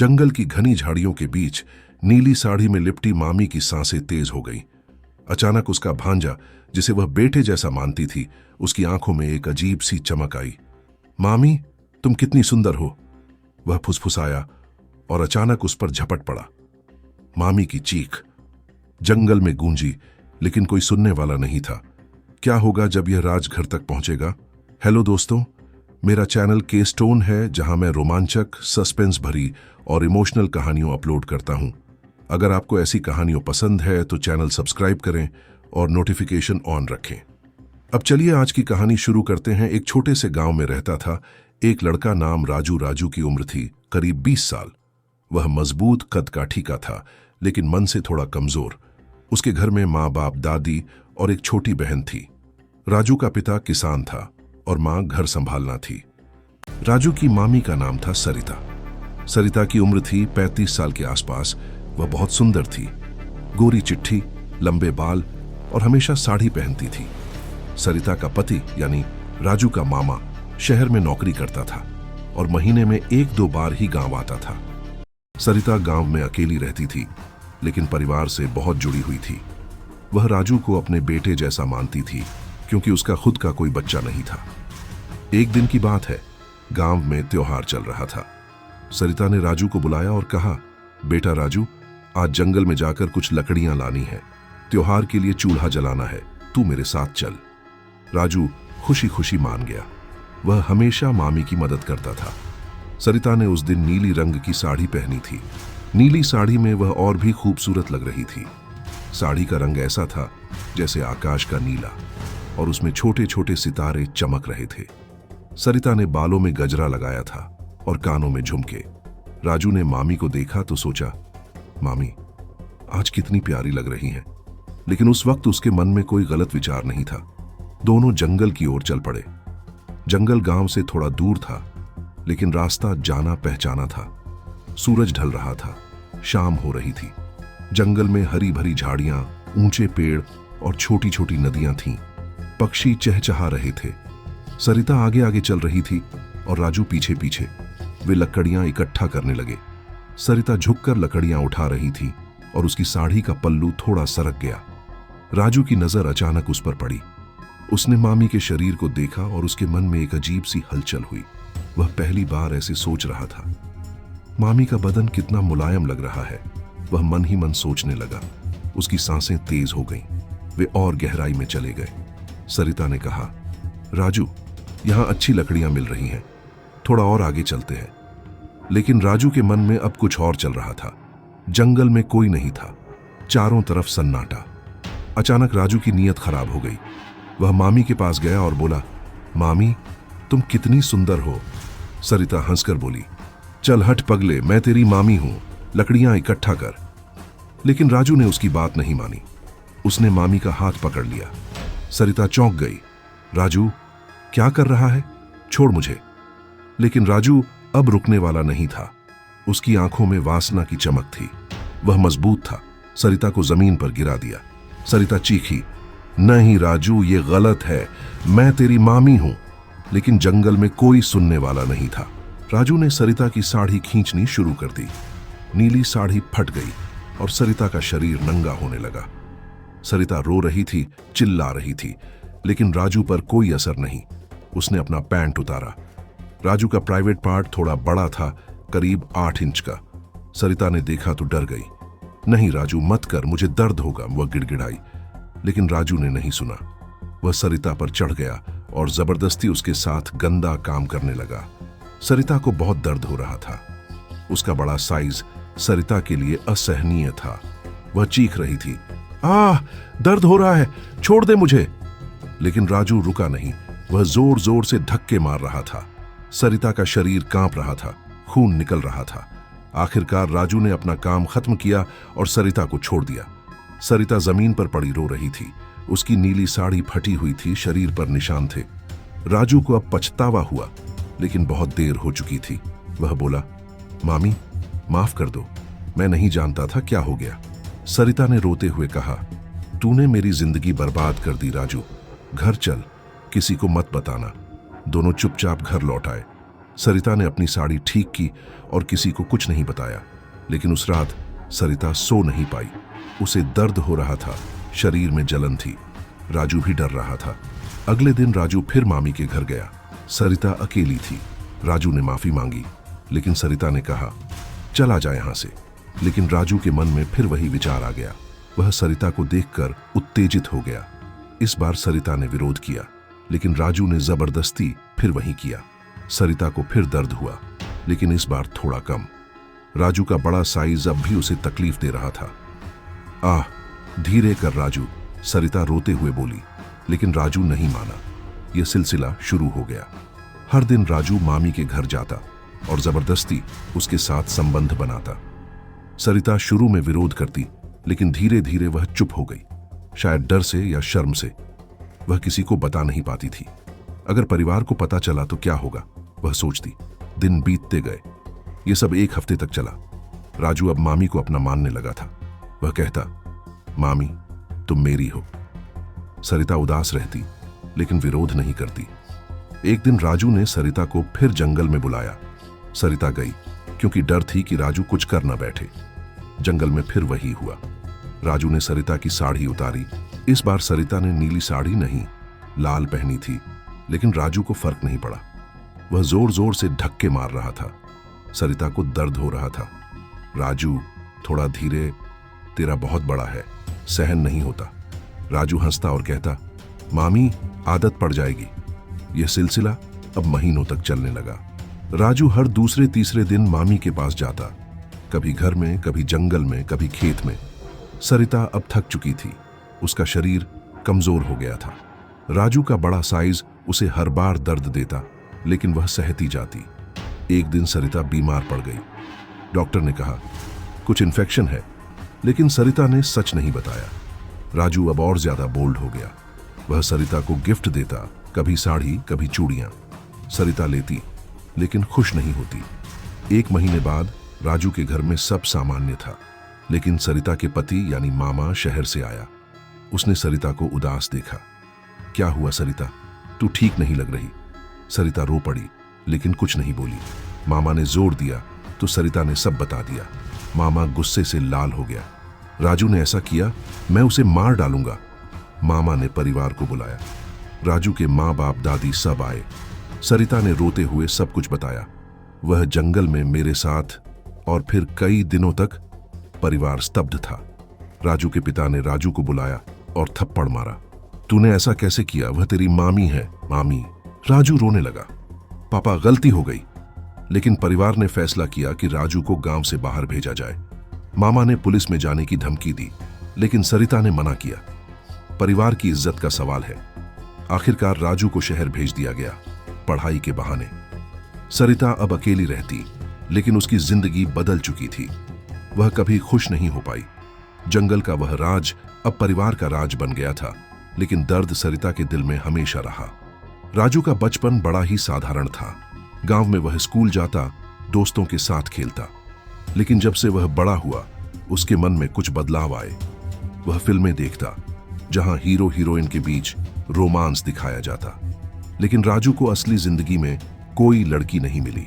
जंगल की घनी झाड़ियों के बीच नीली साड़ी में लिपटी मामी की सांसें तेज हो गईं। अचानक उसका भांजा, जिसे वह बेटे जैसा मानती थी, उसकी आंखों में एक अजीब सी चमक आई। मामी, तुम कितनी सुंदर हो, वह फुसफुसाया और अचानक उस पर झपट पड़ा। मामी की चीख जंगल में गूंजी, लेकिन कोई सुनने वाला नहीं था। क्या होगा जब यह राजघर तक पहुंचेगा? हेलो दोस्तों, मेरा चैनल के स्टोन है, जहां मैं रोमांचक, सस्पेंस भरी और इमोशनल कहानियों अपलोड करता हूं। अगर आपको ऐसी कहानियों पसंद है तो चैनल सब्सक्राइब करें और नोटिफिकेशन ऑन रखें। अब चलिए आज की कहानी शुरू करते हैं। एक छोटे से गांव में रहता था एक लड़का, नाम राजू। राजू की उम्र थी करीब 20 साल। वह मजबूत कदकाठी का था, लेकिन मन से थोड़ा कमजोर। उसके घर में माँ बाप, दादी और एक छोटी बहन थी। राजू का पिता किसान था और माँ घर संभालना थी। राजू की मामी का नाम था सरिता। सरिता की उम्र थी 35 साल के आसपास। वह बहुत सुंदर थी, गोरी चिट्ठी, लंबे बाल और हमेशा साड़ी पहनती थी। सरिता का पति यानी राजू का मामा शहर में नौकरी करता था और महीने में 1-2 बार ही गांव आता था। सरिता गांव में अकेली रहती थी, लेकिन परिवार से बहुत जुड़ी हुई थी। वह राजू को अपने बेटे जैसा मानती थी, क्योंकि उसका खुद का कोई बच्चा नहीं था। एक दिन की बात है, गांव में त्योहार चल रहा था। सरिता ने राजू को बुलाया और कहा, बेटा राजू, आज जंगल में जाकर कुछ लकड़ियां लानी है। त्योहार के लिए चूल्हा जलाना है, तू मेरे साथ चल। राजू खुशी खुशी मान गया। वह हमेशा मामी की मदद करता था। सरिता ने उस दिन नीली रंग की साड़ी पहनी थी। नीली साड़ी में वह और भी खूबसूरत लग रही थी। साड़ी का रंग ऐसा था जैसे आकाश का नीला, और उसमें छोटे छोटे सितारे चमक रहे थे। सरिता ने बालों में गजरा लगाया था और कानों में झुमके। राजू ने मामी को देखा तो सोचा, मामी आज कितनी प्यारी लग रही हैं। लेकिन उस वक्त उसके मन में कोई गलत विचार नहीं था। दोनों जंगल की ओर चल पड़े। जंगल गांव से थोड़ा दूर था, लेकिन रास्ता जाना पहचाना था। सूरज ढल रहा था, शाम हो रही थी। जंगल में हरी भरी झाड़ियां, ऊंचे पेड़ और छोटी छोटी नदियां थीं। पक्षी चहचहा रहे थे। सरिता आगे आगे चल रही थी और राजू पीछे पीछे। वे लकड़ियां इकट्ठा करने लगे। सरिता झुककर लकड़ियां उठा रही थी और उसकी साड़ी का पल्लू थोड़ा सरक गया। राजू की नजर अचानक उस पर पड़ी। उसने मामी के शरीर को देखा और उसके मन में एक अजीब सी हलचल हुई। वह पहली बार ऐसे सोच रहा था, मामी का बदन कितना मुलायम लग रहा है। वह मन ही मन सोचने लगा। उसकी सांसें तेज हो गईं। वे और गहराई में चले गए। सरिता ने कहा, राजू, यहां अच्छी लकड़ियां मिल रही हैं, थोड़ा और आगे चलते हैं। लेकिन राजू के मन में अब कुछ और चल रहा था। जंगल में कोई नहीं था, चारों तरफ सन्नाटा। अचानक राजू की नीयत खराब हो गई। वह मामी के पास गया और बोला, मामी, तुम कितनी सुंदर हो। सरिता हंसकर बोली, चल हट पगले, मैं तेरी मामी हूं, लकड़ियां इकट्ठा कर। लेकिन राजू ने उसकी बात नहीं मानी। उसने मामी का हाथ पकड़ लिया। सरिता चौंक गई। राजू, क्या कर रहा है? छोड़ मुझे। लेकिन राजू अब रुकने वाला नहीं था। उसकी आंखों में वासना की चमक थी। वह मजबूत था। सरिता को जमीन पर गिरा दिया। सरिता चीखी, नहीं राजू, ये गलत है, मैं तेरी मामी हूं। लेकिन जंगल में कोई सुनने वाला नहीं था। राजू ने सरिता की साड़ी खींचनी शुरू कर दी। नीली साड़ी फट गई और सरिता का शरीर नंगा होने लगा। सरिता रो रही थी, चिल्ला रही थी, लेकिन राजू पर कोई असर नहीं। उसने अपना पैंट उतारा। राजू का प्राइवेट पार्ट थोड़ा बड़ा था, करीब 8 इंच का। सरिता ने देखा तो डर गई। नहीं राजू, मत कर, मुझे दर्द होगा, वह गिड़गिड़ाई। लेकिन राजू ने नहीं सुना। वह सरिता पर चढ़ गया और जबरदस्ती उसके साथ गंदा काम करने लगा। सरिता को बहुत दर्द हो रहा था। उसका बड़ा साइज सरिता के लिए असहनीय था। वह चीख रही थी, दर्द हो रहा है, छोड़ दे मुझे। लेकिन राजू रुका नहीं। वह जोर जोर से धक्के मार रहा था। सरिता का शरीर कांप रहा था, खून निकल रहा था। आखिरकार राजू ने अपना काम खत्म किया और सरिता को छोड़ दिया। सरिता जमीन पर पड़ी रो रही थी। उसकी नीली साड़ी फटी हुई थी, शरीर पर निशान थे। राजू को अब पछतावा हुआ, लेकिन बहुत देर हो चुकी थी। वह बोला, मामी, माफ कर दो, मैं नहीं जानता था क्या हो गया। सरिता ने रोते हुए कहा, तूने मेरी जिंदगी बर्बाद कर दी राजू, घर चल, किसी को मत बताना। दोनों चुपचाप घर लौट आए। सरिता ने अपनी साड़ी ठीक की और किसी को कुछ नहीं बताया। लेकिन उस रात सरिता सो नहीं पाई। उसे दर्द हो रहा था, शरीर में जलन थी। राजू भी डर रहा था। अगले दिन राजू फिर मामी के घर गया। सरिता अकेली थी। राजू ने माफी मांगी, लेकिन सरिता ने कहा चला जा यहां से। लेकिन राजू के मन में फिर वही विचार आ गया। वह सरिता को देखकर उत्तेजित हो गया। इस बार सरिता ने विरोध किया, लेकिन राजू ने जबरदस्ती फिर वही किया। सरिता को फिर दर्द हुआ, लेकिन इस बार थोड़ा कम। राजू का बड़ा साइज अब भी उसे तकलीफ दे रहा था। आह, धीरे कर राजू, सरिता रोते हुए बोली। लेकिन राजू नहीं माना। यह सिलसिला शुरू हो गया। हर दिन राजू मामी के घर जाता और जबरदस्ती उसके साथ संबंध बनाता। सरिता शुरू में विरोध करती, लेकिन धीरे धीरे वह चुप हो गई, शायद डर से या शर्म से। वह किसी को बता नहीं पाती थी। अगर परिवार को पता चला तो क्या होगा, वह सोचती। दिन बीतते गए। यह सब एक हफ्ते तक चला। राजू अब मामी को अपना मानने लगा था। वह कहता, मामी तुम मेरी हो। सरिता उदास रहती, लेकिन विरोध नहीं करती। एक दिन राजू ने सरिता को फिर जंगल में बुलाया। सरिता गई, क्योंकि डर थी कि राजू कुछ कर न बैठे। जंगल में फिर वही हुआ। राजू ने सरिता की साड़ी उतारी। इस बार सरिता ने नीली साड़ी नहीं, लाल पहनी थी, लेकिन राजू को फर्क नहीं पड़ा। वह जोर जोर से धक्के मार रहा था। सरिता को दर्द हो रहा था। राजू थोड़ा धीरे, तेरा बहुत बड़ा है, सहन नहीं होता। राजू हंसता और कहता, मामी आदत पड़ जाएगी। यह सिलसिला अब महीनों तक चलने लगा। राजू हर दूसरे तीसरे दिन मामी के पास जाता, कभी घर में, कभी जंगल में, कभी खेत में। सरिता अब थक चुकी थी। उसका शरीर कमजोर हो गया था। राजू का बड़ा साइज उसे हर बार दर्द देता, लेकिन वह सहती जाती। एक दिन सरिता बीमार पड़ गई। डॉक्टर ने कहा कुछ इन्फेक्शन है, लेकिन सरिता ने सच नहीं बताया। राजू अब और ज्यादा बोल्ड हो गया। वह सरिता को गिफ्ट देता, कभी साड़ी, कभी चूड़ियां। सरिता लेती, लेकिन खुश नहीं होती। एक महीने बाद राजू के घर में सब सामान्य था, लेकिन सरिता के पति यानी मामा शहर से आया। उसने सरिता को उदास देखा। क्या हुआ सरिता, तू ठीक नहीं लग रही। सरिता रो पड़ी, लेकिन कुछ नहीं बोली। मामा ने जोर दिया तो सरिता ने सब बता दिया। मामा गुस्से से लाल हो गया। राजू ने ऐसा किया, मैं उसे मार डालूंगा। मामा ने परिवार को बुलाया। राजू के माँ बाप, दादी सब आए। सरिता ने रोते हुए सब कुछ बताया। वह जंगल में मेरे साथ, और फिर कई दिनों तक। परिवार स्तब्ध था। राजू के पिता ने राजू को बुलाया और थप्पड़ मारा। तूने ऐसा कैसे किया, वह तेरी मामी है। मामी। राजू रोने लगा। पापा गलती हो गई। लेकिन परिवार ने फैसला किया कि राजू को गांव से बाहर भेजा जाए। मामा ने पुलिस में जाने की धमकी दी, लेकिन सरिता ने मना किया। परिवार की इज्जत का सवाल है। आखिरकार राजू को शहर भेज दिया गया, पढ़ाई के बहाने। सरिता अब अकेली रहती, लेकिन उसकी जिंदगी बदल चुकी थी। वह कभी खुश नहीं हो पाई। जंगल का वह राज अब परिवार का राज बन गया था, लेकिन दर्द सरिता के दिल में हमेशा रहा। राजू का बचपन बड़ा ही साधारण था। गांव में वह स्कूल जाता, दोस्तों के साथ खेलता। लेकिन जब से वह बड़ा हुआ, उसके मन में कुछ बदलाव आए। वह फिल्में देखता, जहां हीरो हीरोइन के बीच रोमांस दिखाया जाता। लेकिन राजू को असली जिंदगी में कोई लड़की नहीं मिली।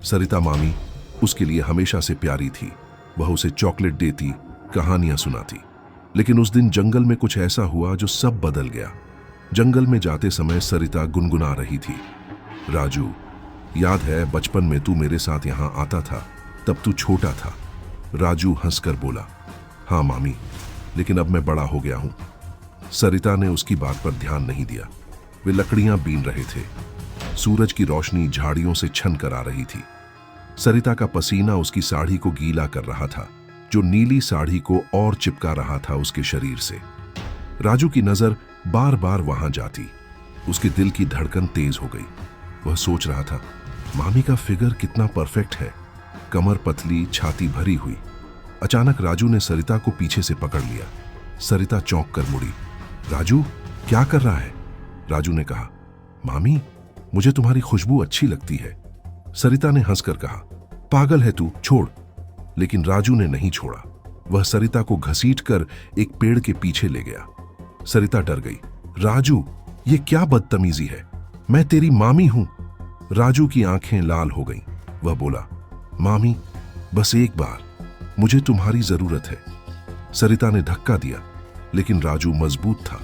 सरिता मामी उसके लिए हमेशा से प्यारी थी। वह उसे चॉकलेट देती, कहानियां सुनाती। लेकिन उस दिन जंगल में कुछ ऐसा हुआ जो सब बदल गया। जंगल में जाते समय सरिता गुनगुना रही थी, राजू, याद है बचपन में तू मेरे साथ यहां आता था, तब तू छोटा था। राजू हंसकर बोला, हाँ मामी, लेकिन अब मैं बड़ा हो गया हूं। सरिता ने उसकी बात पर ध्यान नहीं दिया। वे लकड़ियां बीन रहे थे। सूरज की रोशनी झाड़ियों से छन कर आ रही थी। सरिता का पसीना उसकी साड़ी को गीला कर रहा था, जो नीली साड़ी को और चिपका रहा था उसके शरीर से। राजू की नजर बार बार वहां जाती। उसके दिल की धड़कन तेज हो गई। वह सोच रहा था, मामी का फिगर कितना परफेक्ट है, कमर पतली, छाती भरी हुई। अचानक राजू ने सरिता को पीछे से पकड़ लिया। सरिता चौंक कर मुड़ी। राजू, क्या कर रहा है? राजू ने कहा, मामी, मुझे तुम्हारी खुशबू अच्छी लगती है। सरिता ने हंसकर कहा, पागल है तू, छोड़। लेकिन राजू ने नहीं छोड़ा। वह सरिता को घसीटकर एक पेड़ के पीछे ले गया। सरिता डर गई। राजू, ये क्या बदतमीजी है? मैं तेरी मामी हूं। राजू की आंखें लाल हो गईं। वह बोला, मामी, बस एक बार, मुझे तुम्हारी जरूरत है। सरिता ने धक्का दिया, लेकिन राजू मजबूत था।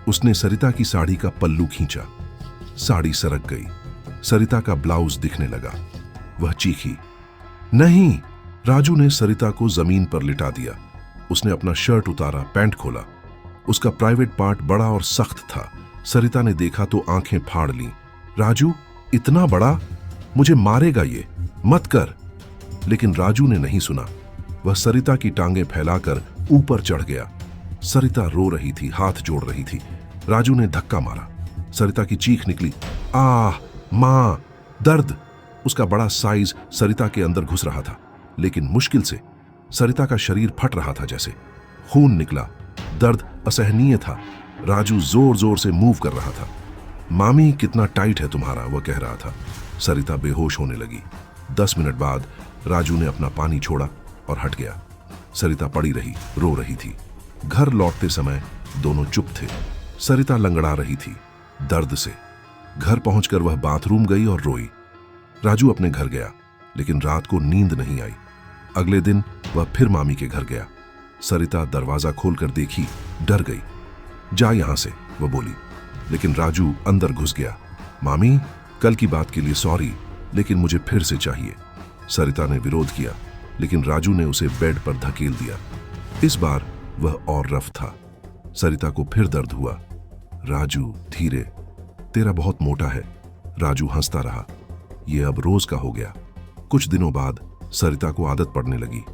उसने सरिता की साड़ी का पल्लू खींचा। साड़ी सरक गई। सरिता का ब्लाउज दिखने लगा। वह चीखी। नहीं! राजू ने सरिता को जमीन पर लिटा दिया। उसने अपना शर्ट उतारा, पैंट खोला। उसका प्राइवेट पार्ट बड़ा और सख्त था। सरिता ने देखा तो आंखें फाड़ लीं। राजू, इतना बड़ा? मुझे मारेगा ये, मत कर। लेकिन राजू ने नहीं सुना। वह सरिता की टांगें फैलाकर ऊपर चढ़ गया। सरिता रो रही थी, हाथ जोड़ रही थी। राजू ने धक्का मारा। सरिता की चीख निकली, आह, मां, दर्द। उसका बड़ा साइज सरिता के अंदर घुस रहा था, लेकिन मुश्किल से। सरिता का शरीर फट रहा था जैसे। खून निकला। दर्द असहनीय था। राजू जोर जोर से मूव कर रहा था। मामी, कितना टाइट है तुम्हारा, वह कह रहा था। सरिता बेहोश होने लगी। 10 मिनट बाद राजू ने अपना पानी छोड़ा और हट गया। सरिता पड़ी रही, रो रही थी। घर लौटते समय दोनों चुप थे। सरिता लंगड़ा रही थी दर्द से। घर पहुंचकर वह बाथरूम गई और रोई। राजू अपने घर गया, लेकिन रात को नींद नहीं आई। अगले दिन वह फिर मामी के घर गया। सरिता दरवाजा खोलकर देखी, डर गई। जा यहां से, वह बोली। लेकिन राजू अंदर घुस गया। मामी, कल की बात के लिए सॉरी, लेकिन मुझे फिर से चाहिए। सरिता ने विरोध किया, लेकिन राजू ने उसे बेड पर धकेल दिया। इस बार वह और रफ था। सरिता को फिर दर्द हुआ। राजू, धीरे, तेरा बहुत मोटा है। राजू हंसता रहा। यह अब रोज का हो गया। कुछ दिनों बाद सरिता को आदत पड़ने लगी।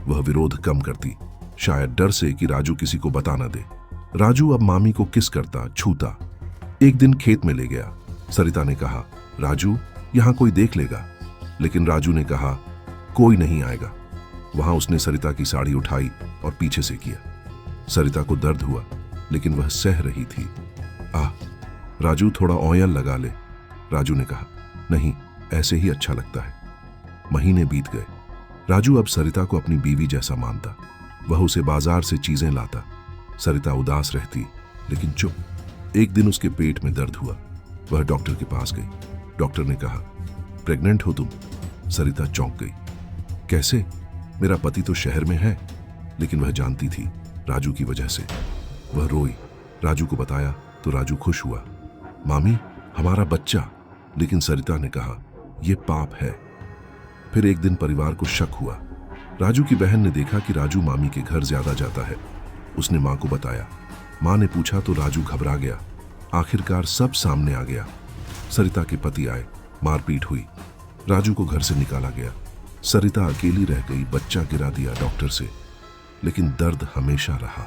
वह विरोध कम करती, शायद डर से कि राजू किसी को बता न दे। राजू अब मामी को किस करता, छूता। एक दिन खेत में ले गया। सरिता ने कहा, राजू, यहां कोई देख लेगा। लेकिन राजू ने कहा, कोई नहीं आएगा। वहां उसने सरिता की साड़ी उठाई और पीछे से किया। सरिता को दर्द हुआ, लेकिन वह सह रही थी। आह, राजू, थोड़ा ऑयल लगा ले। राजू ने कहा, नहीं, ऐसे ही अच्छा लगता है। महीने बीत गए। राजू अब सरिता को अपनी बीवी जैसा मानता। वह उसे बाजार से चीजें लाता। सरिता उदास रहती, लेकिन चुप। एक दिन उसके पेट में दर्द हुआ। वह डॉक्टर के पास गई। डॉक्टर ने कहा, प्रेग्नेंट हो तुम? सरिता चौंक गई। कैसे? मेरा पति तो शहर में है। लेकिन वह जानती थी, राजू की वजह से। वह रोई। राजू को बताया तो राजू खुश हुआ। मामी, हमारा बच्चा। लेकिन सरिता ने कहा, यह पाप है। फिर एक दिन परिवार को शक हुआ। राजू की बहन ने देखा कि राजू मामी के घर ज्यादा जाता है। उसने मां को बताया। मां ने पूछा तो राजू घबरा गया। आखिरकार सब सामने आ गया। सरिता के पति आए। मारपीट हुई। राजू को घर से निकाला गया। सरिता अकेली रह गई। बच्चा गिरा दिया डॉक्टर से। लेकिन दर्द हमेशा रहा।